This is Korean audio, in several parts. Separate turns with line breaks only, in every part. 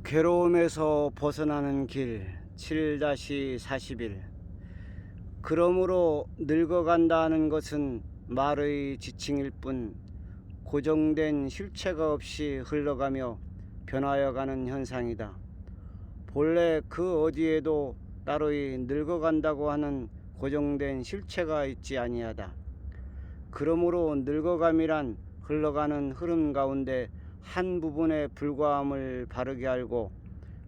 괴로움에서 벗어나는 길 7-41. 그러므로 늙어간다는 것은 말의 지칭일 뿐 고정된 실체가 없이 흘러가며 변하여가는 현상이다. 본래 그 어디에도 따로이 늙어간다고 하는 고정된 실체가 있지 아니하다. 그러므로 늙어감이란 흘러가는 흐름 가운데 한 부분에 불과함을 바르게 알고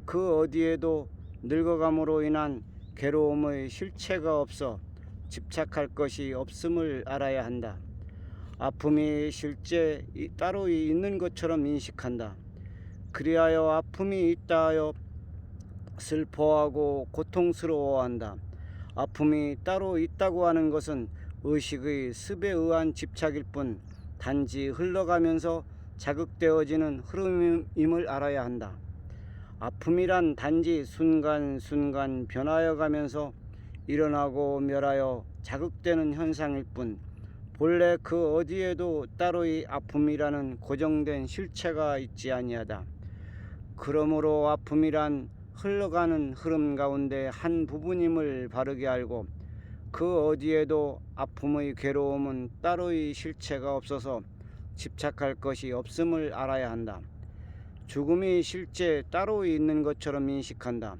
그 어디에도 늙어감으로 인한 괴로움의 실체가 없어 집착할 것이 없음을 알아야 한다. 아픔이 실제 따로 있는 것처럼 인식한다. 그리하여 아픔이 있다 하여 슬퍼하고 고통스러워한다. 아픔이 따로 있다고 하는 것은 의식의 습에 의한 집착일 뿐 단지 흘러가면서 자극되어지는 흐름임을 알아야 한다. 아픔이란 단지 순간순간 변하여 가면서 일어나고 멸하여 자극되는 현상일 뿐 본래 그 어디에도 따로의 아픔이라는 고정된 실체가 있지 아니하다. 그러므로 아픔이란 흘러가는 흐름 가운데 한 부분임을 바르게 알고 그 어디에도 아픔의 괴로움은 따로의 실체가 없어서 집착할 것이 없음을 알아야 한다. 죽음이 실제 따로 있는 것처럼 인식한다.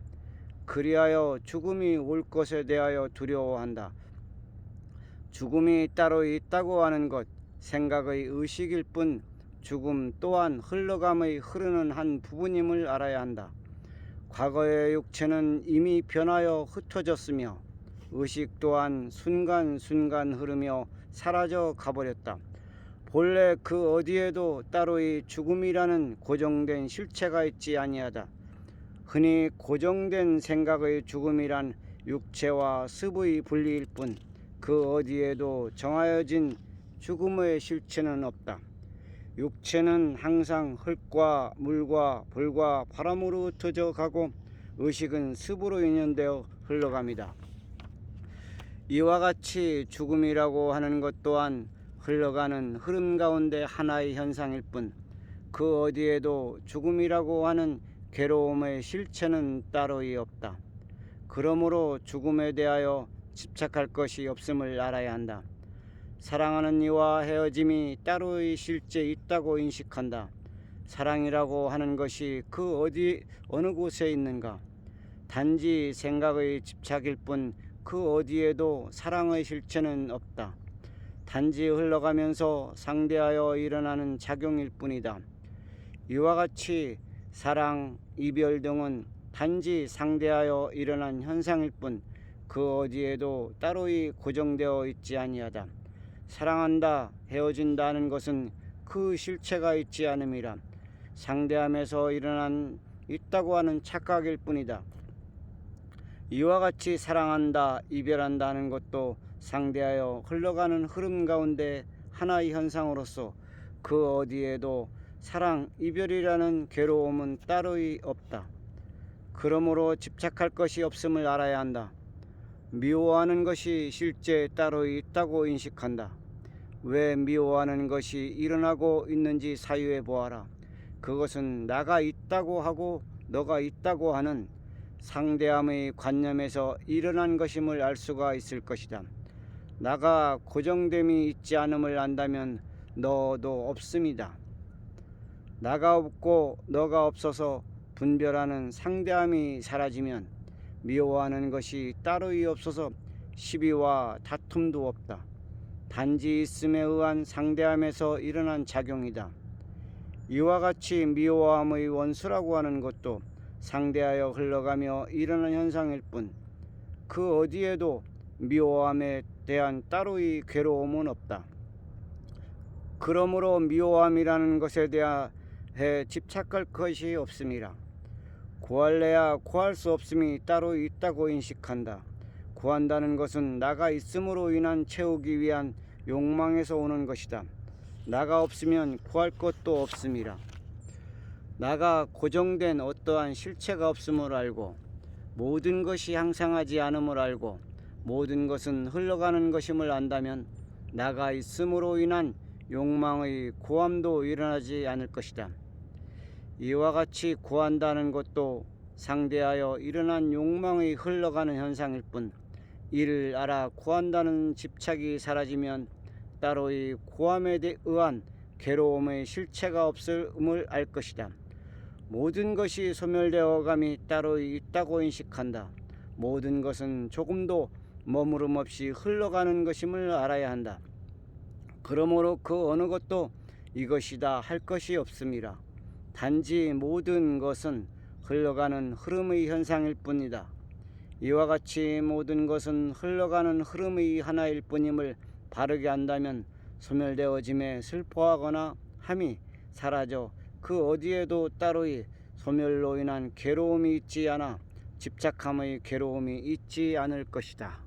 그리하여 죽음이 올 것에 대하여 두려워한다. 죽음이 따로 있다고 하는 것, 생각의 의식일 뿐 죽음 또한 흘러감의 흐르는 한 부분임을 알아야 한다. 과거의 육체는 이미 변하여 흩어졌으며 의식 또한 순간순간 흐르며 사라져 가버렸다. 본래 그 어디에도 따로의 죽음이라는 고정된 실체가 있지 아니하다. 흔히 고정된 생각의 죽음이란 육체와 습의 분리일 뿐 그 어디에도 정하여진 죽음의 실체는 없다. 육체는 항상 흙과 물과 불과 바람으로 흩어져 가고 의식은 습으로 인연되어 흘러갑니다. 이와 같이 죽음이라고 하는 것 또한 흘러가는 흐름 가운데 하나의 현상일 뿐 그 어디에도 죽음이라고 하는 괴로움의 실체는 따로이 없다. 그러므로 죽음에 대하여 집착할 것이 없음을 알아야 한다. 사랑하는 이와 헤어짐이 따로의 실제 있다고 인식한다. 사랑이라고 하는 것이 그 어느 곳에 있는가? 단지 생각의 집착일 뿐 그 어디에도 사랑의 실체는 없다. 단지 흘러가면서 상대하여 일어나는 작용일 뿐이다. 이와 같이 사랑, 이별 등은 단지 상대하여 일어난 현상일 뿐 그 어디에도 따로이 고정되어 있지 아니하다. 사랑한다, 헤어진다는 것은 그 실체가 있지 않음이라 상대함에서 일어난 있다고 하는 착각일 뿐이다. 이와 같이 사랑한다, 이별한다는 것도 상대하여 흘러가는 흐름 가운데 하나의 현상으로서 그 어디에도 사랑, 이별이라는 괴로움은 따로이 없다. 그러므로 집착할 것이 없음을 알아야 한다. 미워하는 것이 실제 따로 있다고 인식한다. 왜 미워하는 것이 일어나고 있는지 사유해 보아라. 그것은 나가 있다고 하고 너가 있다고 하는 상대함의 관념에서 일어난 것임을 알 수가 있을 것이다. 나가 고정됨이 있지 않음을 안다면 너도 없음이다. 나가 없고 너가 없어서 분별하는 상대함이 사라지면 미워하는 것이 따로이 없어서 시비와 다툼도 없다. 단지 있음에 의한 상대함에서 일어난 작용이다. 이와 같이 미워함의 원수라고 하는 것도 상대하여 흘러가며 일어난 현상일 뿐 그 어디에도 미워함에 대한 따로의 괴로움은 없다. 그러므로 미워함이라는 것에 대하여 집착할 것이 없음이라. 구할래야 구할 수 없음이 따로 있다고 인식한다. 구한다는 것은 나가 있음으로 인한 채우기 위한 욕망에서 오는 것이다. 나가 없으면 구할 것도 없음이라. 나가 고정된 어떠한 실체가 없음을 알고 모든 것이 항상하지 않음을 알고 모든 것은 흘러가는 것임을 안다면 나가 있음으로 인한 욕망의 고함도 일어나지 않을 것이다. 이와 같이 구한다는 것도 상대하여 일어난 욕망의 흘러가는 현상일 뿐, 이를 알아 구한다는 집착이 사라지면 따로의 구함에 의한 괴로움의 실체가 없음을 알 것이다. 모든 것이 소멸되어 감이 따로 있다고 인식한다. 모든 것은 조금도 머무름 없이 흘러가는 것임을 알아야 한다. 그러므로 그 어느 것도 이것이다 할 것이 없음이라. 단지 모든 것은 흘러가는 흐름의 현상일 뿐이다. 이와 같이 모든 것은 흘러가는 흐름의 하나일 뿐임을 바르게 안다면 소멸되어짐에 슬퍼하거나 함이 사라져 그 어디에도 따로의 소멸로 인한 괴로움이 있지 않아 집착함의 괴로움이 있지 않을 것이다.